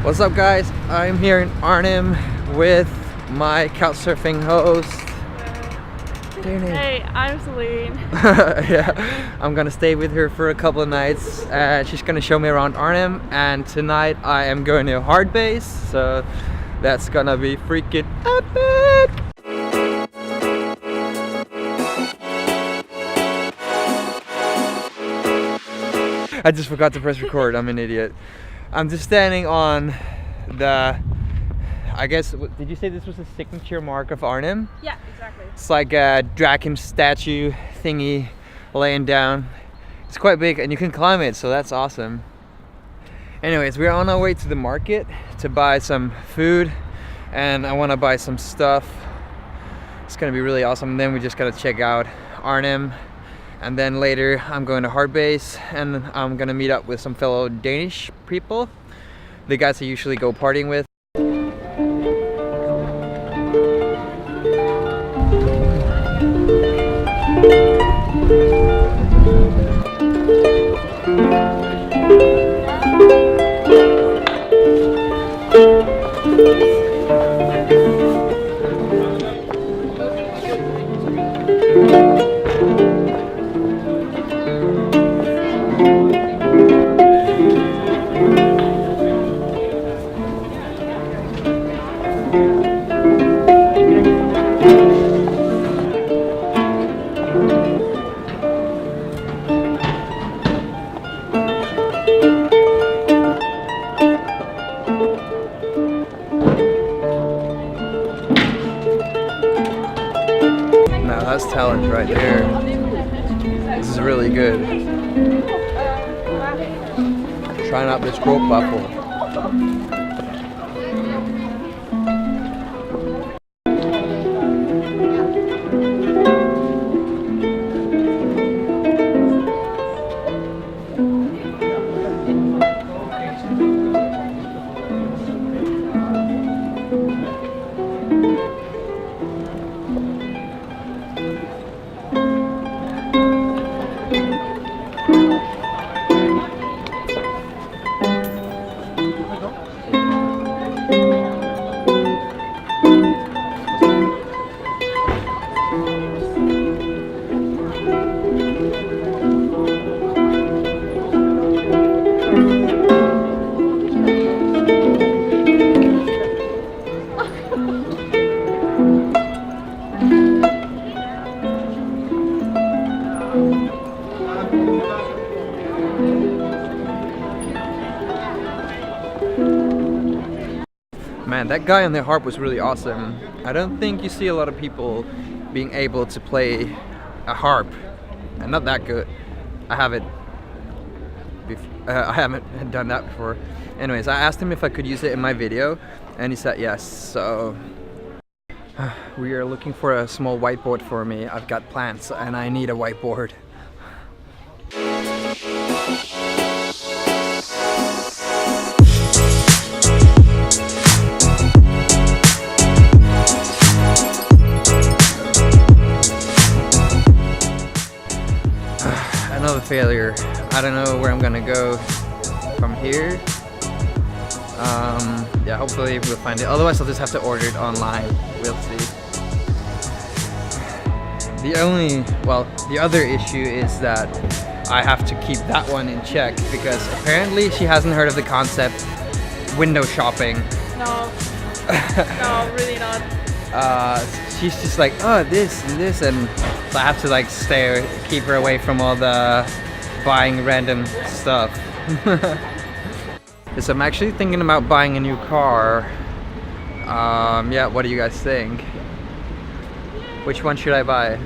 What's up guys? I'm here in Arnhem with my couchsurfing host. Hey, I'm Celine. Yeah, I'm gonna stay with her for a couple of nights. She's gonna show me around Arnhem, and tonight I am going to Hardbass, so that's gonna be freaking epic! I just forgot to press record, I'm an idiot. I'm just standing on the, I guess, did you say this was a signature mark of Arnhem? Yeah, exactly. It's like a dragon statue thingy laying down. It's quite big and you can climb it, so that's awesome. Anyways, we're on our way to the market to buy some food, and I want to buy some stuff. It's gonna be really awesome. And then we just gotta check out Arnhem, and then later I'm going to Hardbass and I'm gonna meet up with some fellow Danish people, the guys I usually go partying with. Now that's talent right there. This is really good. Trying out this rope buffle. Man, that guy on the harp was really awesome. I don't think you see a lot of people being able to play a harp, and not that good. I haven't done that before. Anyways, I asked him if I could use it in my video, and he said yes. So we are looking for a small whiteboard for me. I've got plans and I need a whiteboard. Another failure. I don't know where I'm gonna go from here. Yeah, hopefully we'll find it. Otherwise I'll just have to order it online. We'll see. The other issue is that I have to keep that one in check, because apparently she hasn't heard of the concept window shopping. No. No, really not. She's just like, oh, this and this, and so I have to like keep her away from all the buying random stuff. So I'm actually thinking about buying a new car. Yeah, what do you guys think? Which one should I buy?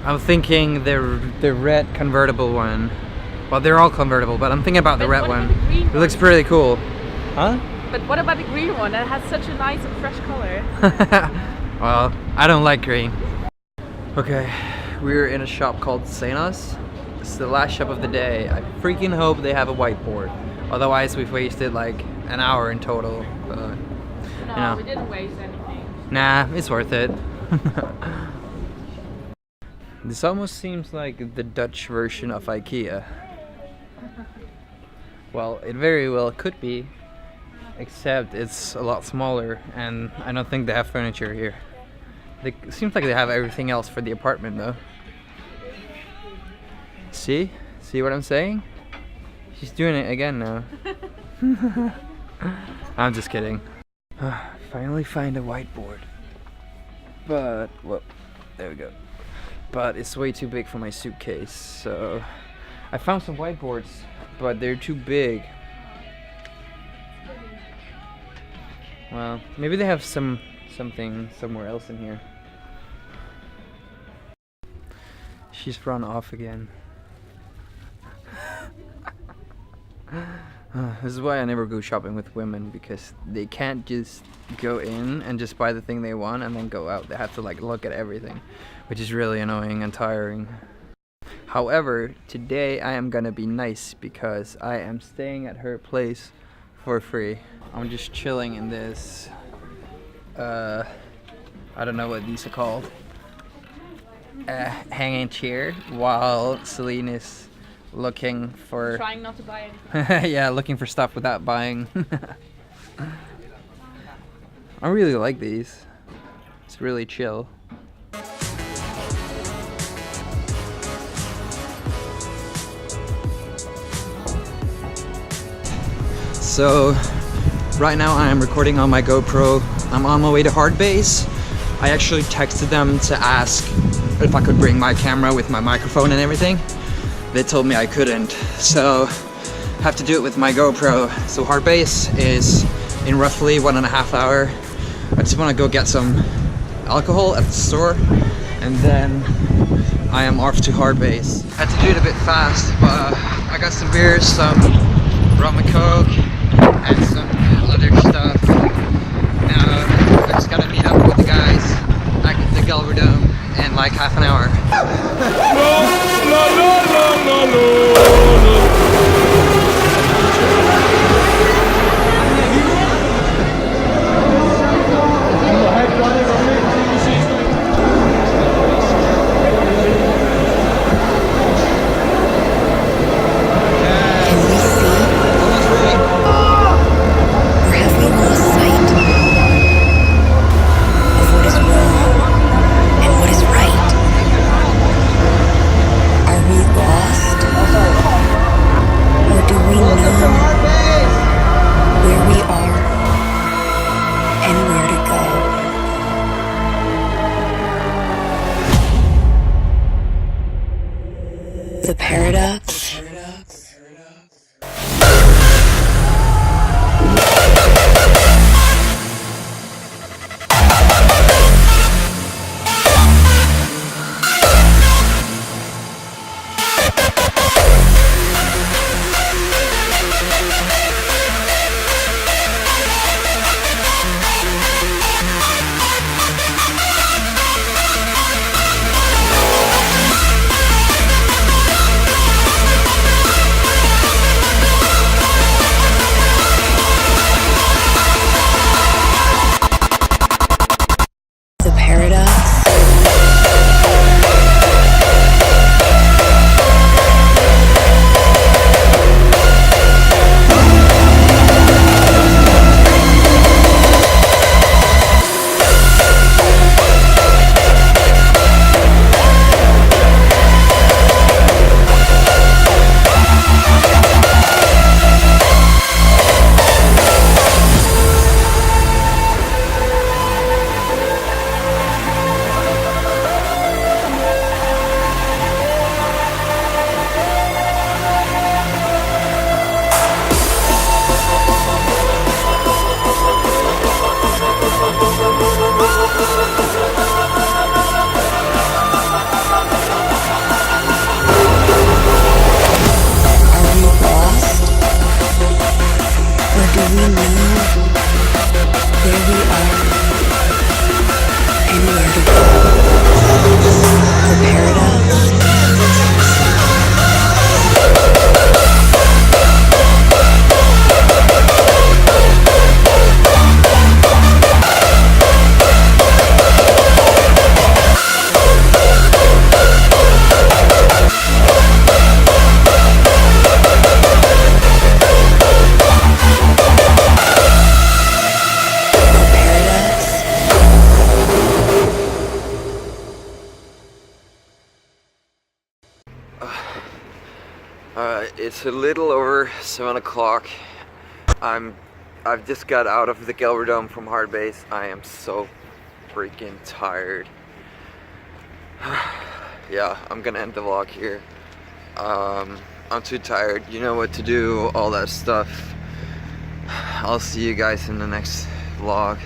I'm thinking the red convertible one. Well, they're all convertible, but I'm thinking about the red one. It looks pretty cool. Huh? But what about the green one? That has such a nice and fresh color. Well, I don't like green. Okay, we're in a shop called Noize. It's the last shop of the day. I freaking hope they have a whiteboard. Otherwise, we've wasted like an hour in total. But, No, you know. we didn't waste anything. Nah, it's worth it. This almost seems like the Dutch version of IKEA. Well, it very well could be, except it's a lot smaller, and I don't think they have furniture here. It seems like they have everything else for the apartment though. See? See what I'm saying? She's doing it again now. I'm just kidding. Finally find a whiteboard. But, well, there we go. But it's way too big for my suitcase, so I found some whiteboards, but they're too big. Well, maybe they have something somewhere else in here. She's run off again. This is why I never go shopping with women, because they can't just go in and just buy the thing they want and then go out. They have to like look at everything, which is really annoying and tiring. However, today I am gonna be nice because I am staying at her place for free. I'm just chilling in this, I don't know what these are called, hanging chair while Celine is looking for... Trying not to buy anything. Yeah, looking for stuff without buying. I really like these. It's really chill. So, right now I am recording on my GoPro. I'm on my way to Hardbass. I actually texted them to ask if I could bring my camera with my microphone and everything. They told me I couldn't, so I have to do it with my GoPro. So Hardbass is in roughly 1.5 hours. I just want to go get some alcohol at the store, and then I am off to Hardbass. I had to do it a bit fast, but I got some beers, some rum and coke, and some other stuff. Now I just gotta meet up with the guys at the Gallery Dome in like half an hour. The paradox. It's a little over 7 o'clock. I've just got out of the Gelderdome from Hardbass. I am so freaking tired. Yeah, I'm gonna end the vlog here. I'm too tired. You know what to do, all that stuff. I'll see you guys in the next vlog.